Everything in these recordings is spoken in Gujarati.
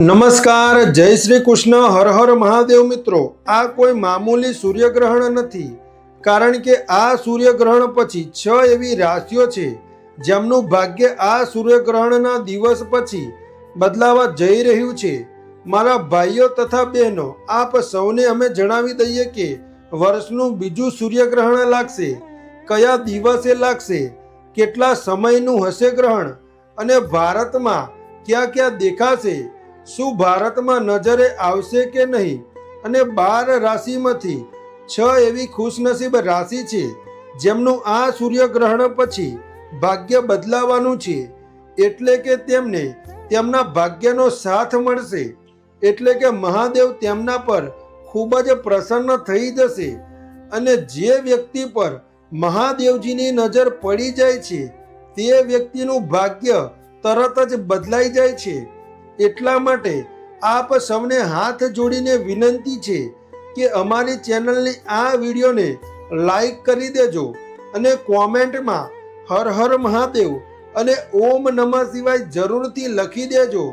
નમસ્કાર, જય શ્રી કૃષ્ણ, હર હર મહાદેવ. મિત્રો, આ કોઈ મામૂલી સૂર્યગ્રહણ નથી, કારણ કે આ સૂર્યગ્રહણ પછી 6 એવી રાશિઓ છે જેમનું ભાગ્ય આ સૂર્યગ્રહણના દિવસ પછી બદલાવા જઈ રહ્યું છે. મારા ભાઈઓ તથા બહેનો, આપ સૌને અમે જણાવી દઈએ કે વર્ષનું બીજું સૂર્યગ્રહણ લાગશે, કયા દિવસે લાગશે, કેટલા સમયનું હશે ગ્રહણ અને ભારતમાં ક્યાં ક્યાં દેખાશે, શું ભારતમાં નજરે આવશે કે નહીં, અને 12 રાશિમાંથી 6 એવી ખુશનસીબ રાશિ છે જેમનું આ સૂર્યગ્રહણ પછી ભાગ્ય બદલાવાનું છે. એટલે કે તેમને તેમના ભાગ્યનો સાથ મળશે, એટલે કે મહાદેવ તેમના પર ખૂબ જ પ્રસન્ન થઈ જશે. અને જે વ્યક્તિ પર મહાદેવજીની નજર પડી જાય છે તે વ્યક્તિનું ભાગ્ય તરત જ બદલાઈ જાય છે. એટલા માટે આપ સૌને હાથ જોડીને વિનંતી છે કે અમારી ચેનલની આ વિડીયોને લાઈક કરી દેજો અને કોમેન્ટમાં હર હર મહાદેવ અને ઓમ નમઃ શિવાય જરૂરથી લખી દેજો.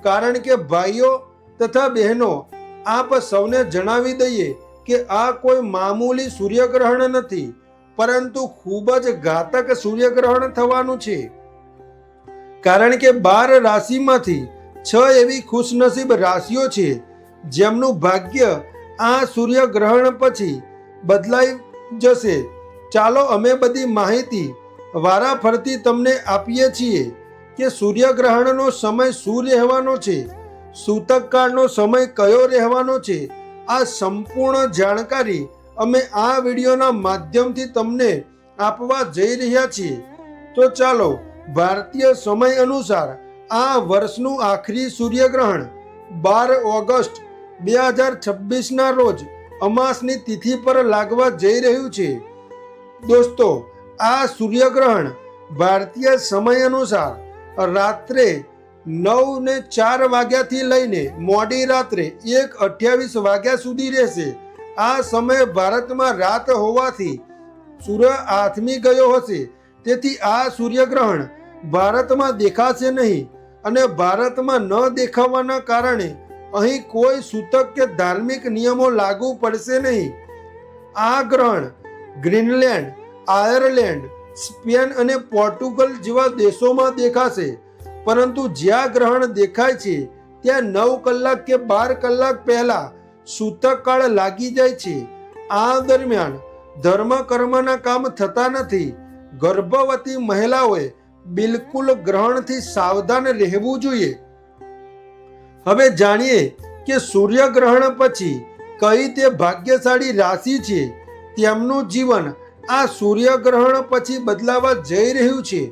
કારણ કે ભાઈઓ તથા બહેનો, આપ સૌને જણાવી દઈએ કે આ કોઈ મામૂલી સૂર્યગ્રહણ નથી, પરંતુ ખૂબ જ ઘાતક સૂર્યગ્રહણ થવાનું છે. કારણ કે 12 રાશિમાંથી 6 એવી ખુશનસીબ રાશિઓ છે જેમનું ભાગ્ય આ સૂર્યગ્રહણ પછી બદલાઈ જશે. ચાલો અમે બધી માહિતી વારાફરતી તમને આપીએ છીએ કે સૂર્યગ્રહણનો સમય શું રહેવાનો છે, સૂતકકાળનો સમય કયો રહેવાનો છે. આ સંપૂર્ણ જાણકારી અમે આ વિડીયોના માધ્યમથી તમને આપવા જઈ રહ્યા છીએ. તો ચાલો, ભારતીય સમય અનુસાર આ વર્ષનું આખરી સૂર્યગ્રહણ 12 ઓગસ્ટ 2026ના રોજ અમાસની તિથિ પર લાગવા જઈ રહ્યું છે. દોસ્તો, આ સૂર્યગ્રહણ ભારતીય સમય અનુસાર રાત્રે 9:04 વાગ્યાથી લઈને મોડી રાત્રે 1:28 વાગ્યા સુધી રહેશે. આ સમયે ભારતમાં રાત હોવાથી સૂર્ય આથમી ગયો હશે, તેથી આ સૂર્યગ્રહણ ભારતમાં દેખાશે નહીં. અને ભારતમાં ન દેખાવાના કારણે અહીં કોઈ સૂતક કે ધાર્મિક નિયમો લાગુ પડશે નહીં. આ ગ્રહણ ગ્રીનલેન્ડ, આયર્લેન્ડ, સ્પેન અને પોર્ટુગલ જેવા દેશોમાં દેખાશે. પરંતુ જ્યાં ગ્રહણ દેખાય છે ત્યાં 9 કલાક કે 12 કલાક પહેલા સૂતક કાળ લાગી જાય છે. આ દરમિયાન ધર્મ કર્મના કામ થતા નથી. ગર્ભવતી મહિલાઓએ બિલકુલ ગ્રહણથી સાવધાન રહેવું જોઈએ. હવે જાણીએ કે સૂર્યગ્રહણ પછી કઈ તે ભાગ્યશાળી રાશિ છે તેમનું જીવન આ સૂર્યગ્રહણ પછી બદલાવા જઈ રહ્યું છે.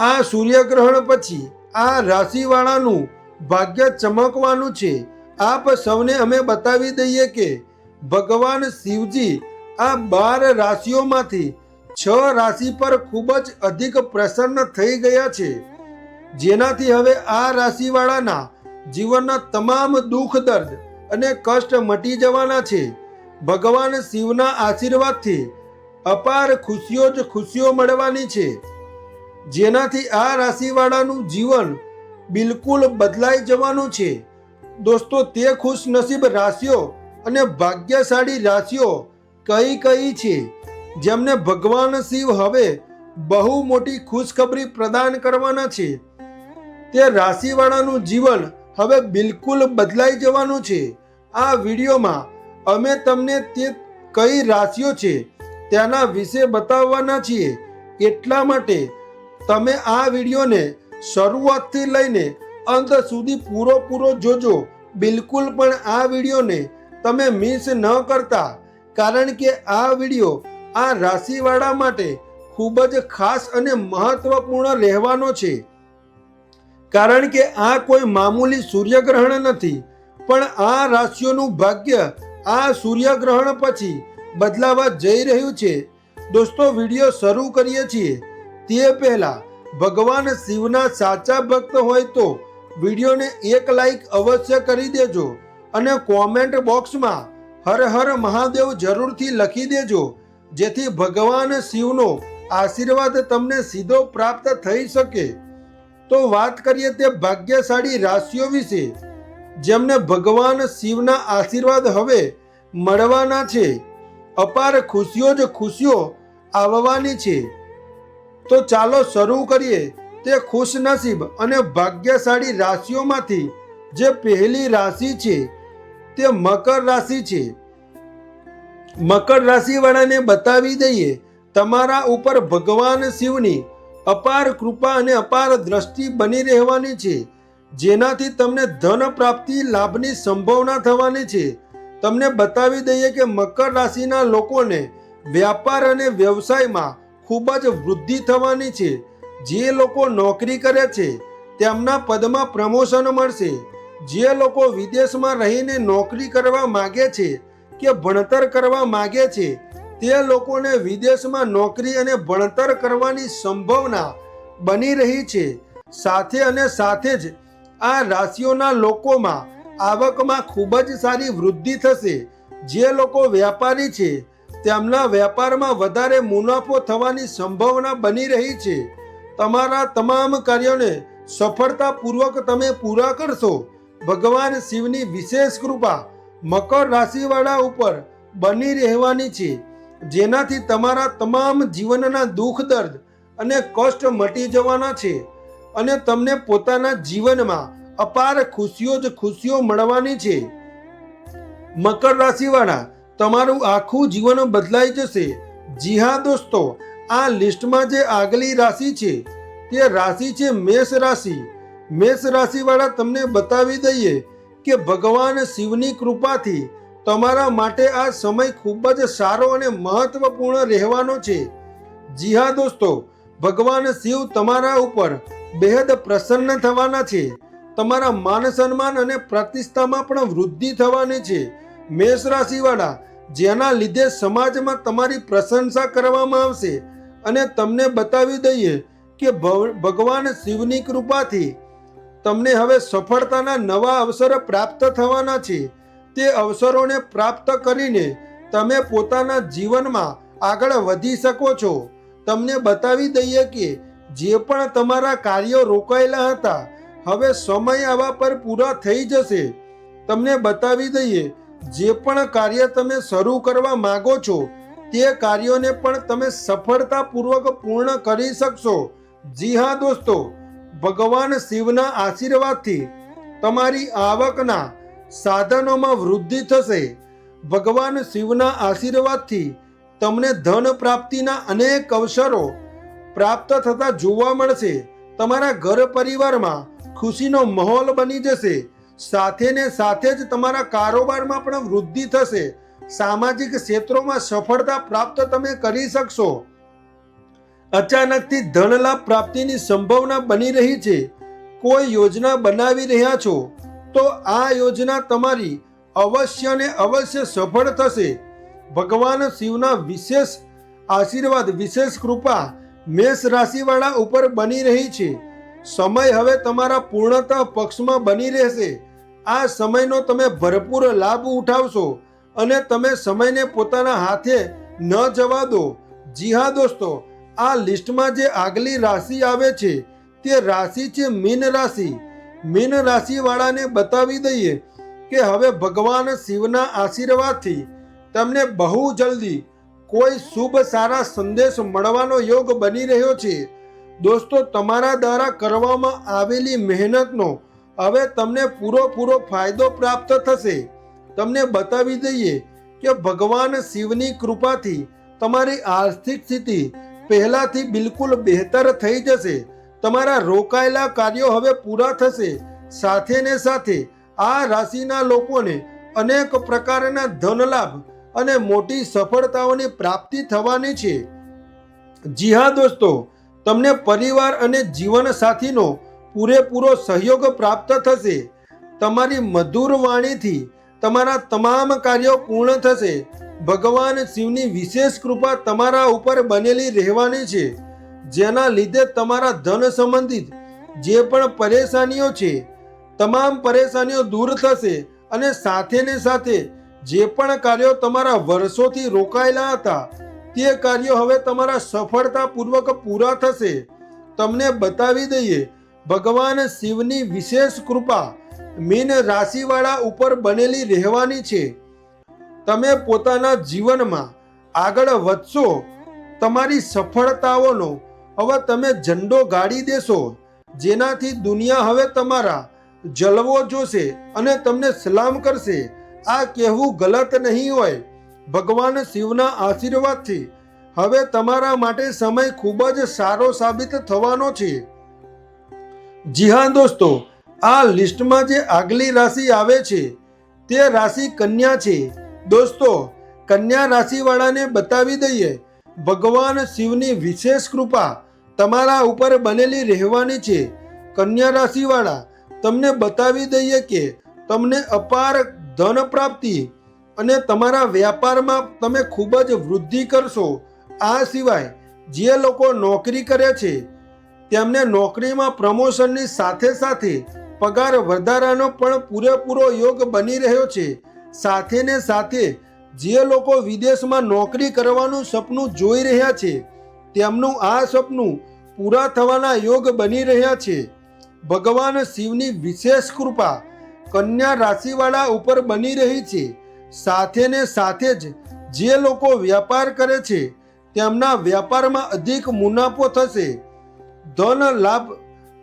આ સૂર્યગ્રહણ પછી આ રાશિવાળાનું ભાગ્ય ચમકવાનું છે. આપ સૌને અમે બતાવી દઈએ કે ભગવાન શિવજી આ 12 રાશિઓમાંથી 6 રાશિ પર ખૂબ જ અધિક પ્રસન્ન થઈ ગયા છે, જેનાથી હવે આ રાશિવાળાના જીવનના તમામ દુઃખ, દર્દ અને કષ્ટ મટી જવાના છે. ભગવાન શિવના આશીર્વાદથી અપાર ખુશીઓ જ ખુશીઓ મળવાની છે, જેનાથી આ રાશિવાળાનું જીવન બિલકુલ બદલાઈ જવાનું છે. દોસ્તો, તે ખુશનસીબ રાશિઓ અને ભાગ્યશાળી રાશિઓ કઈ કઈ છે જેમને ભગવાન શિવ હવે બહુ મોટી ખુશખબરી પ્રદાન કરવાના છે. તે રાશિવાળાનું જીવન હવે બિલકુલ બદલાઈ જવાનું છે. આ વિડીયોમાં અમે તમને તે કઈ રાશિઓ છે તેના વિશે બતાવવાના છીએ. એટલા માટે તમે આ વિડીયોને શરૂઆતથી લઈને અંત સુધી પૂરો જોજો. બિલકુલ પણ આ વિડીયોને તમે મિસ ન કરતા, કારણ કે આ વિડીયો આ રાશિવાળા માટે ખૂબ જ ખાસ અને મહત્વપૂર્ણ રહેવાનો છે. કારણ કે આ કોઈ મામૂલી સૂર્યગ્રહણ નથી, પણ આ રાશિઓનું ભાગ્ય આ સૂર્યગ્રહણ પછી બદલાવા જઈ રહ્યું છે. દોસ્તો, વિડીયો શરૂ કરીએ છીએ તે પહેલા ભગવાન શિવના સાચા ભક્ત હોય તો વિડીયોને એક લાઈક અવશ્ય કરી દેજો અને કોમેન્ટ બોક્સમાં હર હર મહાદેવ જરૂરથી લખી દેજો, જેથી ભગવાન શિવનો આશીર્વાદ તમને સીધો પ્રાપ્ત થઈ શકે. તો વાત કરીએ તે ભાગ્યશાળી રાશિઓ વિશે, જેમને ભગવાન શિવના આશીર્વાદ હવે મળવાના છે. અપાર ખુશીઓ જ ખુશીઓ આવવાની છે. તો ચાલો શરૂ કરીએ તે ખુશનસીબ અને ભાગ્યશાળી રાશિઓમાંથી. જે પહેલી રાશિ છે તે મકર રાશિ છે. મકર રાશિવાળાને બતાવી દઈએ, તમારા ઉપર ભગવાન શિવની અપાર કૃપા અને અપાર દ્રષ્ટિ બની રહેવાની છે, જેનાથી તમને ધન પ્રાપ્તિ લાભની સંભાવના થવાની છે. તમને બતાવી દઈએ કે મકર રાશિના લોકોને વ્યાપાર અને વ્યવસાયમાં ખૂબ જ વૃદ્ધિ થવાની છે. જે લોકો નોકરી કરે છે તેમના પદમાં પ્રમોશન મળશે. જે લોકો વિદેશમાં રહીને નોકરી કરવા માગે છે કે ભણતર કરવા માગે છે, તે લોકોને વિદેશમાં નોકરી અને ભણતર કરવાની સંભાવના બની રહી છે. સાથે અને સાથે જ આ રાશિઓના લોકોમાં આવકમાં ખૂબ જ સારી વૃદ્ધિ થશે. જે લોકો વ્યાપારી છે તેમના વ્યાપારમાં વધારે મુનાફો થવાની સંભાવના બની રહી છે. તમારા તમામ કાર્યોને સફળતાપૂર્વક તમે પૂરા કરશો. ભગવાન શિવની વિશેષ કૃપા મકર રાશિવાળા ઉપર બની રહેવાની છે, જેનાથી તમારા તમામ જીવનના દુઃખ દર્દ અને કષ્ટ મટી જવાના છે અને તમને પોતાના જીવનમાં અપાર ખુશીઓ જ ખુશીઓ મળવાની છે. મકર રાશિવાળા, તમારું આખું જીવન બદલાઈ જશે. જી હા દોસ્તો, આ લિસ્ટમાં જે આગલી રાશિ છે તે રાશિ છે મેષ રાશિ. મેષ રાશિવાળા, તમને બતાવી દઈએ કે ભગવાન શિવની કૃપાથી તમારા માટે આ સમય ખૂબ જ સારો અને મહત્વપૂર્ણ રહેવાનો છે. જી હા દોસ્તો, ભગવાન શિવ તમારા ઉપર બેહદ પ્રસન્ન થવાના છે. તમારા માન સન્માન અને પ્રતિષ્ઠામાં પણ વૃદ્ધિ થવાની છે. મેષ રાશિવાળા, જેના લીધે સમાજમાં તમારી પ્રશંસા કરવામાં આવશે. અને તમને બતાવી દઈએ કે ભગવાન શિવની કૃપાથી તમને હવે સફળતાના નવા અવસર પ્રાપ્ત થવાના છે. તે અવસરોને પ્રાપ્ત કરીને તમે પોતાના જીવનમાં આગળ વધી શકો છો. તમને બતાવી દઈએ કે જે પણ તમારા કાર્યો રોકાયેલા હતા, હવે સમય આવવા પર પૂરા થઈ જશે. તમને બતાવી દઈએ, જે પણ કાર્ય તમે શરૂ કરવા માંગો છો તે કાર્યોને પણ તમે સફળતાપૂર્વક પૂર્ણ કરી શકશો. જી હા દોસ્તો, ભગવાન શિવના આશીર્વાદથી તમારી આવકના સાધનોમાં વૃદ્ધિ થશે. ભગવાન શિવના આશીર્વાદથી તમને ધન પ્રાપ્તિના અનેક અવસરો પ્રાપ્ત થતા જોવા મળશે. તમારા ઘર પરિવારમાં ખુશીનો માહોલ બની જશે. સાથે ને સાથે જ તમારા કારોબારમાં પણ વૃદ્ધિ થશે. સામાજિક ક્ષેત્રોમાં સફળતા પ્રાપ્ત તમે કરી શકશો. અચાનકથી ધન લાભ પ્રાપ્તિની સંભાવના બની રહી છે. કોઈ યોજના બનાવી રહ્યા છો તો આ યોજના તમારી અવશ્ય ને અવશ્ય સફળ થશે. ભગવાન શિવના વિશેષ આશીર્વાદ, વિશેષ કૃપા મેષ રાશિવાળા ઉપર બની રહી છે. સમય હવે તમારા પૂર્ણતઃ પક્ષમાં બની રહેશે. આ સમયનો તમે ભરપૂર લાભ ઉઠાવશો અને તમે સમયને પોતાના હાથે ન જવા દો. જી હા દોસ્તો, આ લિસ્ટમાં જે આગલી રાશિ આવે છે તે રાશિ છે મીન રાશિ. મીન રાશિવાળાને બતાવી દઈએ કે હવે ભગવાન શિવના આશીર્વાદથી તમને બહુ જલ્દી કોઈ શુભ સારા સંદેશ મળવાનો યોગ બની રહ્યો છે. દોસ્તો, તમારા દ્વારા કરવામાં આવેલી મહેનતનો હવે તમને પૂરો ફાયદો પ્રાપ્ત થશે. તમને બતાવી દઈએ કે ભગવાન શિવની કૃપાથી તમારી આર્થિક સ્થિતિ પહેલાથી બિલકુલ બહેતર થઈ જશે. તમારા રોકાયેલા કાર્યો હવે પૂરા થશે. સાથે ને સાથે આ રાશિના લોકોને અનેક પ્રકારના ધન લાભ અને મોટી સફળતાઓની પ્રાપ્તિ થવાની છે. જી હા દોસ્તો, તમને પરિવાર અને જીવન સાથીનો પૂરેપૂરો સહયોગ પ્રાપ્ત થશે. તમારી મધુર વાણીથી તમારા તમામ કાર્યો પૂર્ણ થશે. ભગવાન શિવની વિશેષ કૃપા તમારા ઉપર બનેલી રહેવાની છે, જેના લીધે તમારા ધન સંબંધિત જે પણ પરેશાનીઓ છે તમામ પરેશાનીઓ દૂર થશે. અને સાથે ને સાથે જે પણ કાર્યો તમારા વર્ષોથી રોકાયેલા હતા તે કાર્યો હવે તમારા સફળતાપૂર્વક પૂરા થશે. તમને બતાવી દઈએ, ભગવાન શિવની વિશેષ કૃપા મીન રાશિવાળા ઉપર બનેલી રહેવાની છે. તમે પોતાના જીવનમાં આગળ વધશો. તમારી સફળતાઓનો હવે તમે ઝંડો ગાડી દેશો, જેનાથી દુનિયા હવે તમારા જલવો જોશે અને તમને સલામ કરશે. આ કહેવું ગલત નહીં હોય. ભગવાન શિવના આશીર્વાદથી હવે તમારા માટે સમય ખૂબ જ સારો સાબિત થવાનો છે. જી હા દોસ્તો, આ લિસ્ટમાં જે આગલી રાશિ આવે છે તે રાશિ કન્યા છે. દોસ્તો, કન્યા રાશિવાળાને બતાવી દઈએ, ભગવાન શિવની વિશેષ કૃપા તમારા ઉપર બનેલી રહેવાની છે. કન્યા રાશિવાળા, તમને બતાવી દઈએ કે તમને અપાર ધન પ્રાપ્તિ અને તમારા વ્યાપારમાં તમે ખૂબ જ વૃદ્ધિ કરશો. આ સિવાય જે લોકો નોકરી કરે છે તેમને નોકરીમાં પ્રમોશનની સાથે સાથે પગાર વધારાનો પણ પૂરેપૂરો યોગ બની રહ્યો છે. સાથે ને સાથે જે લોકો વિદેશમાં નોકરી કરવાનું સપનું જોઈ રહ્યા છે તેમનું આ સપનું પૂરા થવાના યોગ બની રહ્યા છે. ભગવાન શિવની વિશેષ કૃપા કન્યા રાશિવાળા ઉપર બની રહી છે. સાથે ને સાથે જ જે લોકો વ્યાપાર કરે છે તેમના વ્યાપારમાં અધિક મુનાફો થશે. ધન લાભ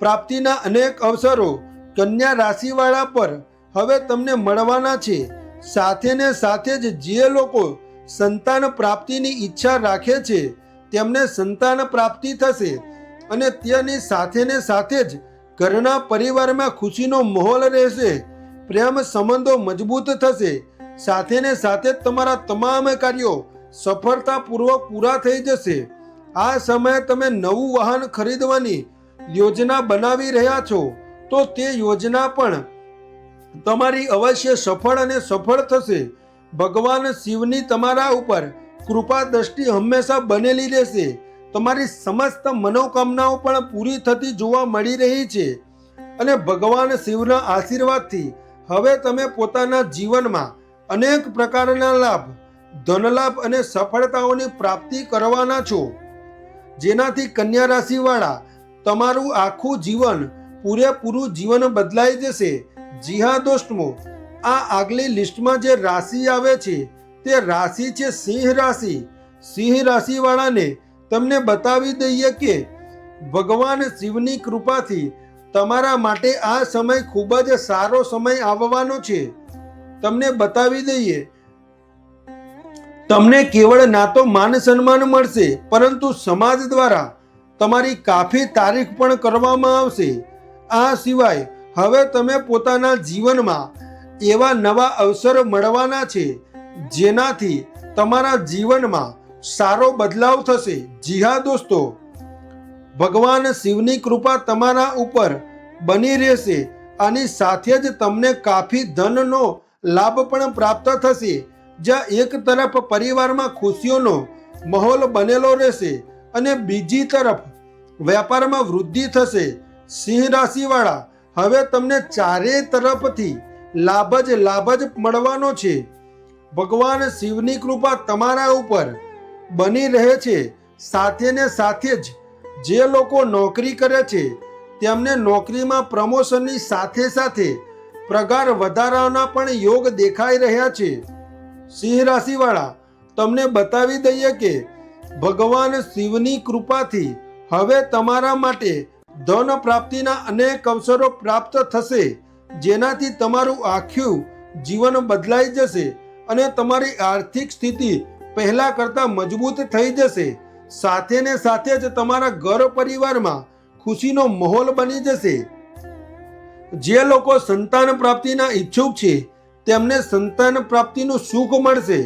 પ્રાપ્તિના અનેક અવસરો કન્યા રાશિવાળા પર હવે તમને મળવાના છે. સાથે ને સાથે જ જે લોકો સંતાન પ્રાપ્તિની ઈચ્છા રાખે છે તેમને સંતાન પ્રાપ્તિ થશે અને તેની સાથે ને સાથે જ ઘરના પરિવારમાં ખુશીનો માહોલ રહેશે. પ્રેમ સંબંધો મજબૂત થશે. સાથે ને સાથે તમારા તમામ કાર્યો સફળતાપૂર્વક પૂરા થઈ જશે. આ સમયે તમે નવું વાહન ખરીદવાની યોજના બનાવી રહ્યા છો તો તે યોજના પણ તમારી અવશ્ય સફળ અને સફળ થશે. ભગવાન શિવની તમારા ઉપર કૃપા દ્રષ્ટિ હંમેશા બનેલી રહેશે. તમારી સમસ્ત મનોકામનાઓ પણ પૂરી થતી જોવા મળી રહી છે અને ભગવાન શિવના આશીર્વાદથી હવે તમે પોતાના જીવનમાં અનેક પ્રકારના લાભ, ધનલાભ અને સફળતાઓની પ્રાપ્તિ કરવાના છો, જેનાથી કન્યા રાશિવાળા તમારું આખું જીવન પૂરેપૂરું જીવન બદલાઈ જશે. જી હા દોસ્તો, આ આગલી લિસ્ટમાં જે રાશિ આવે છે તે રાશિ છે સિંહ રાશિ. સિંહ રાશિવાળાને તમને બતાવી દઈએ કે ભગવાન શિવની કૃપાથી તમારા માટે આ સમય ખૂબ જ સારો સમય આવવાનો છે. તમને બતાવી દઈએ, તમને કેવળ ના તો માન સન્માન મળશે પરંતુ સમાજ દ્વારા તમારી કાફી તારીફ પણ કરવામાં આવશે. આ સિવાય હવે તમે પોતાના જીવનમાં એવા નવા અવસર મળવાના છે જેનાથી તમારા જીવનમાં સારો બદલાવ થશે. જી હા દોસ્તો, ભગવાન શિવની કૃપા તમારા ઉપર બની રહેશે. આની સાથે જ તમને કાફી ધનનો લાભ પણ પ્રાપ્ત થશે. જ્યાં એક તરફ પરિવારમાં ખુશીઓનો માહોલ બનેલો રહેશે અને બીજી તરફ વ્યાપારમાં વૃદ્ધિ થશે. સિંહ રાશિવાળા, હવે તમને ચારેય તરફથી લાભ જ મળવાનો છે. ભગવાન શિવની કૃપા તમારા ઉપર બની રહે છે. સાથે ને સાથે જ જે લોકો નોકરી કરે છે તેમને નોકરીમાં પ્રમોશનની સાથે સાથે પગાર વધારાના પણ યોગ દેખાઈ રહ્યા છે. સિંહ રાશિવાળા, તમને બતાવી દઈએ કે ભગવાન શિવની કૃપાથી હવે તમારા માટે ધન પ્રાપ્તિના અનેક અવસરો પ્રાપ્ત થશે, જેનાથી તમારું આખું જીવન બદલાઈ જશે અને તમારી આર્થિક સ્થિતિ પહેલા કરતાં મજબૂત થઈ જશે. સાથે ને સાથે જ તમારા ઘર પરિવારમાં ખુશીનો માહોલ બની જશે. જે લોકો સંતાન પ્રાપ્તિના ઈચ્છુક છે તેમને સંતાન પ્રાપ્તિનું સુખ મળશે,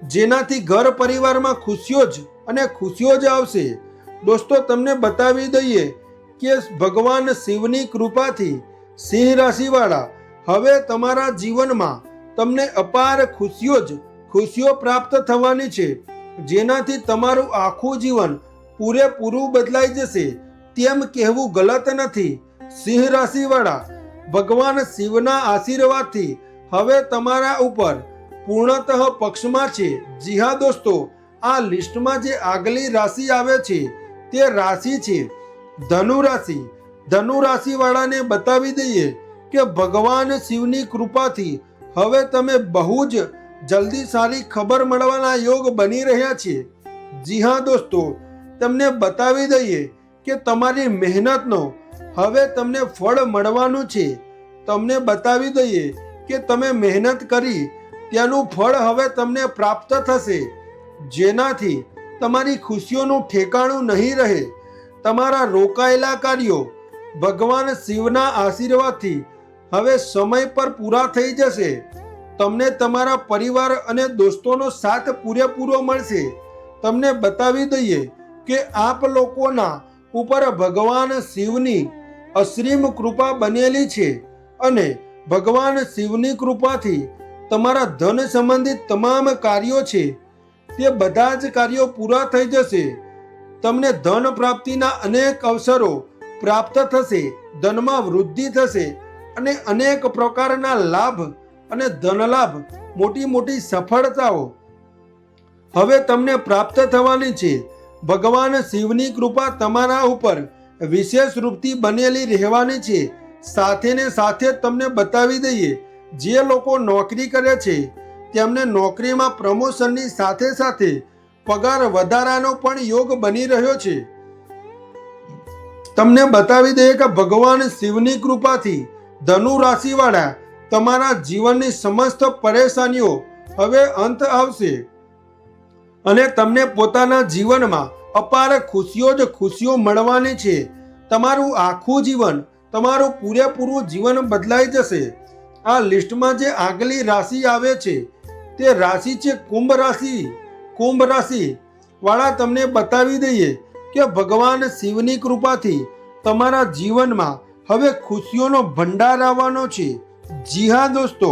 જેનાથી ઘર પરિવારમાં ખુશીઓ જ આવશે. દોસ્તો, તમને બતાવી દઈએ કે ભગવાન શિવની કૃપાથી સિંહ રાશિવાળા હવે તમારા જીવનમાં તમને અપાર ખુશીઓ પ્રાપ્ત થવાની છે, જેનાથી તમારું આખું જીવન પૂરેપૂરું બદલાઈ જશે. તેમ કહેવું ગલત નથી. સિંહ રાશિવાળા, ભગવાન શિવના આશીર્વાદથી હવે તમારા ઉપર પૂર્ણતઃ પક્ષમાં છે. જી હા દોસ્તો, આ લિસ્ટમાં જે આગલી રાશિ આવે છે તે રાશિ છે ધનુ રાશિ. ધનુ રાશિવાળાને બતાવી દઈએ કે ભગવાન શિવની કૃપાથી હવે તમે બહુ જ જલ્દી સારી ખબર મળવાના યોગ બની રહ્યા છે. જી હા દોસ્તો, તમને બતાવી દઈએ કે તમારી મહેનતનો હવે તમને ફળ મળવાનું છે. તમને બતાવી દઈએ કે તમે મહેનત કરી તેનું ફળ હવે તમને પ્રાપ્ત થશે, જેનાથી તમારી ખુશીઓનું ઠેકાણું નહીં રહે. તમારા રોકાયેલા કાર્યો ભગવાન શિવના આશીર્વાદથી હવે સમય પર પૂરા થઈ જશે. તમને તમારા પરિવાર અને દોસ્તોનો સાથ પૂરેપૂરો મળશે. તમને બતાવી દઈએ કે આપ લોકોના ઉપર ભગવાન શિવની અસીમ કૃપા બનેલી છે અને ભગવાન શિવની કૃપાથી તમારા ધન સંબંધિત તમામ કાર્યો છે તે બધા જ કાર્યો પૂરા થઈ જશે. તમને ધન પ્રાપ્તિના અનેક અવસરો પ્રાપ્ત થશે, ધનમાં વૃદ્ધિ થશે અને અનેક પ્રકારના લાભ અને ધનલાભ, મોટી મોટી સફળતાઓ હવે તમને પ્રાપ્ત થવાની છે. ભગવાન શિવની કૃપા તમારા ઉપર વિશેષ રૂપથી બનેલી રહેવાની છે. સાથે ને સાથે તમને બતાવી દઈએ, જે લોકો નોકરી કરે છે તેમને નોકરીમાં પ્રમોશનની સાથે સાથે પગાર વધારાનો પણ યોગ બની રહ્યો છે. તમને બતાવી દઈએ કે ભગવાન શિવની કૃપાથી ધનુ રાશિવાળા તમારા જીવનની સમસ્ત પરેશાનીઓ હવે અંત આવશે અને તમને પોતાના જીવનમાં અપાર ખુશીઓ જ ખુશીઓ મળવાની છે. તમારું આખું જીવન, તમારું પૂરેપૂરું જીવન બદલાઈ જશે. આ લિસ્ટમાં જે આગલી રાશિ આવે છે તે રાશિ છે કુંભ રાશિ. કુંભ રાશિ વાળા તમને બતાવી દઈએ કે ભગવાન શિવની કૃપાથી તમારા જીવનમાં હવે ખુશીઓનો ભંડાર આવવાનો છે. જી હા દોસ્તો,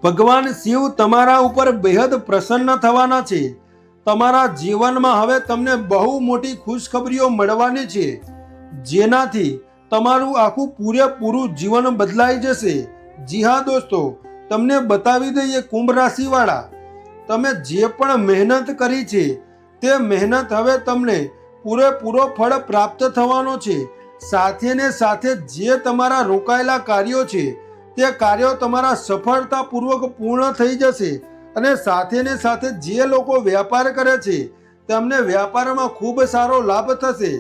ભગવાન શિવ તમારા ઉપર બેહદ પ્રસન્ન થવાના છે. તમારા જીવનમાં હવે તમને બહુ મોટી ખુશખબરીઓ મળવાની છે, જેનાથી તમારું આખું પૂરેપૂરું જીવન બદલાઈ જશે. જી હા દોસ્તો, તમને બતાવી દઈએ કુંભ રાશિવાળા, તમે જે પણ મહેનત કરી છે તે મહેનત હવે તમને પૂરેપૂરો ફળ પ્રાપ્ત થવાનો છે. સાથે ને સાથે જે તમારા રોકાયેલા કાર્યો છે તે કાર્યો તમારા સફળતાપૂર્વક પૂર્ણ થઈ જશે અને સાથે ને સાથે જે લોકો વેપાર કરે છે તેમને વ્યાપારમાં ખૂબ સારો લાભ થશે.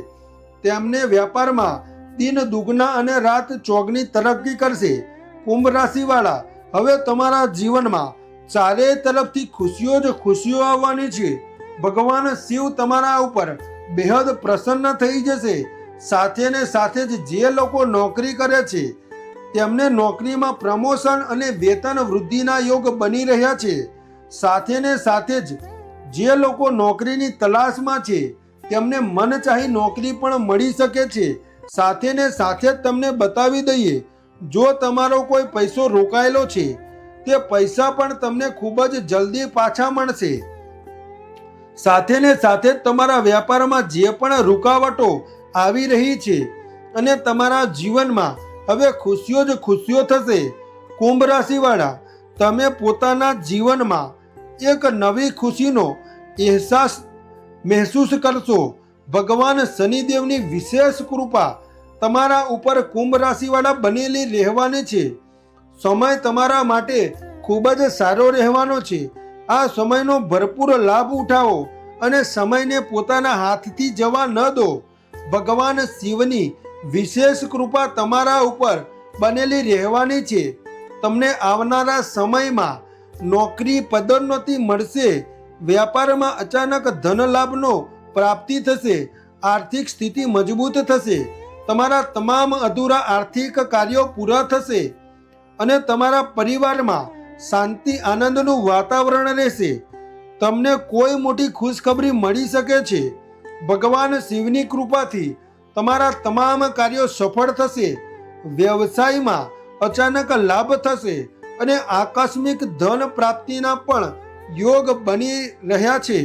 તેમને વ્યાપારમાં દિન દુગના અને રાત ચોગની તરક્કી કરશે. કુંભ રાશિવાળા, હવે તમારા જીવનમાં ચારેય તરફથી ખુશીઓ જ ખુશીઓ આવવાની છે. ભગવાન શિવ તમારા ઉપર બેહદ પ્રસન્ન થઈ જશે. સાથે ને સાથે જ જે લોકો નોકરી કરે છે તેમને નોકરીમાં પ્રમોશન અને વેતન વૃદ્ધિના યોગ બની રહ્યા છે. સાથે ને સાથે જ જે લોકો નોકરીની તલાશમાં છે તેમને મનચાહી નોકરી પણ મળી શકે છે. સાથે ને સાથે જ તમને બતાવી દઈએ, જો તમારો કોઈ પૈસો રોકાયેલો છે તે પૈસા પણ તમને ખૂબ જ જલ્દી પાછા મળશે. સાથે ને સાથે જ તમારા વ્યાપારમાં જે પણ રૂકાવટો આવી રહી છે અને તમારા જીવનમાં હવે ખુશીઓ જ ખુશીઓ થશે. કુંભ રાશિવાળા, તમે પોતાના જીવનમાં એક નવી ખુશીનો અહેસાસ મહેસૂસ કરશો. ભગવાન શનિદેવની વિશેષ કૃપા તમારા ઉપર કુંભ રાશિવાળા બનેલી રહેવાની છે. સમય તમારા માટે ખૂબ જ સારો રહેવાનો છે. આ સમયનો ભરપૂર લાભ ઉઠાવો અને સમયને પોતાના હાથથી જવા ન દો. ભગવાન શિવની વિશેષ કૃપા તમારા ઉપર બનેલી રહેવાની છે. તમને આવનારા સમયમાં નોકરી પદોન્નતિ મળશે. વ્યાપારમાં અચાનક ધન લાભનો પ્રાપ્તિ થશે. આર્થિક સ્થિતિ મજબૂત થશે. તમારા તમામ અધૂરા આર્થિક કાર્યો પૂરા થશે અને તમારા પરિવારમાં શાંતિ આનંદનું વાતાવરણ રહેશે. તમને કોઈ મોટી ખુશખબરી મળી શકે છે. ભગવાન શિવની કૃપાથી તમારા તમામ કાર્યો સફળ થશે. વ્યવસાયમાં અચાનક લાભ થશે અને આકસ્મિક ધન પ્રાપ્તિના પણ યોગ બની રહ્યા છે.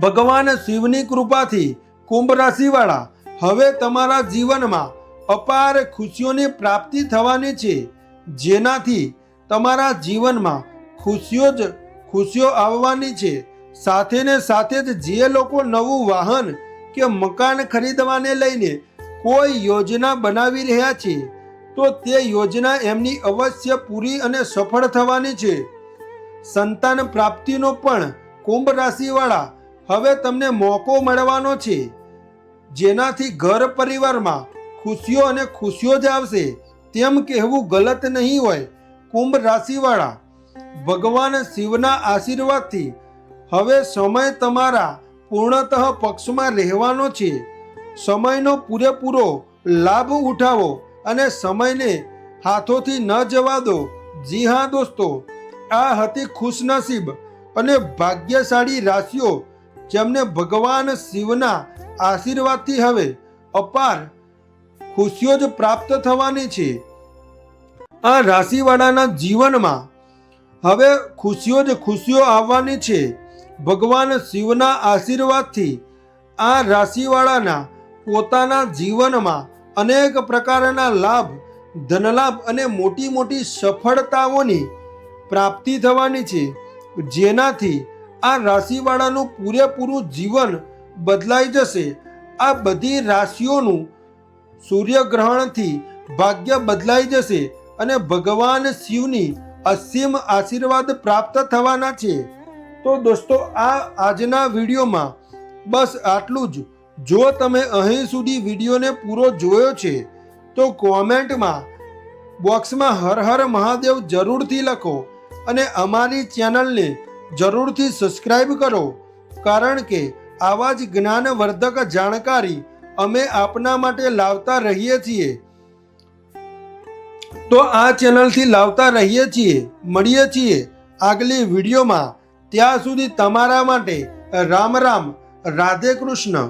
ભગવાન શિવની કૃપાથી કુંભ રાશિવાળા, હવે તમારા જીવનમાં અપાર ખુશીઓની પ્રાપ્તિ થવાની છે, જેનાથી તમારા જીવનમાં ખુશીઓ આવવાની છે. સાથે ને સાથે જ જે લોકો નવું વાહન કે મકાન ખરીદવાને લઈને કોઈ યોજના બનાવી રહ્યા છે તો તે યોજના એમની અવશ્ય પૂરી અને સફળ થવાની છે. સંતાન પ્રાપ્તિનો પણ કુંભ રાશિવાળા હવે તમને મોકો મળવાનો છે, જેનાથી ઘર પરિવારમાં ખુશીઓ અને ખુશીઓ જ આવશે તેમ કહેવું ગલત નહીં હોય. કુંભ રાશિવાળા, ભગવાન શિવના આશીર્વાદથી હવે સમય તમારા પૂર્ણતઃ પક્ષમાં રહેવાનો છે. સમયનો પૂરેપૂરો લાભ ઉઠાવો અને સમયને હાથોથી ન જવા દો. જી હા દોસ્તો, આ હતી ખુશનસીબ અને ભાગ્યશાળી રાશિઓ જેમને ભગવાન શિવના આશીર્વાદથી હવે અપાર ખુશીઓ જ પ્રાપ્ત થવાની છે. આ રાશિવાળાના જીવનમાં હવે ખુશીઓ જ ખુશીઓ આવવાની છે. ભગવાન શિવના આશીર્વાદથી આ રાશિવાળાના પોતાના જીવનમાં અનેક પ્રકારના લાભ, ધનલાભ અને મોટી મોટી સફળતાઓની પ્રાપ્તિ થવાની છે, જેનાથી આ રાશિવાળાનું પૂરેપૂરું જીવન બદલાઈ જશે. આ બધી રાશિઓનું સૂર્યગ્રહણથી ભાગ્ય બદલાઈ જશે અને ભગવાન શિવની અસીમ આશીર્વાદ પ્રાપ્ત થવાના છે. તો દોસ્તો, આ આજના વિડીયોમાં બસ આટલું જ. જો તમે અહીં સુધી વિડીયોને પૂરો જોયો છે તો કોમેન્ટમાં બોક્સમાં હર હર મહાદેવ જરૂરથી લખો અને અમારી ચેનલને જરૂરથી સબસ્ક્રાઈબ કરો, કારણ કે આવા જ જ્ઞાનવર્ધક જાણકારી અમે આપના માટે લાવતા રહીએ છીએ. તો આ ચેનલથી લાવતા રહીએ છીએ. મળીએ છીએ આગલી વિડીયોમાં. ત્યાં સુધી તમારા માટે રામ રામ, રાધે કૃષ્ણ.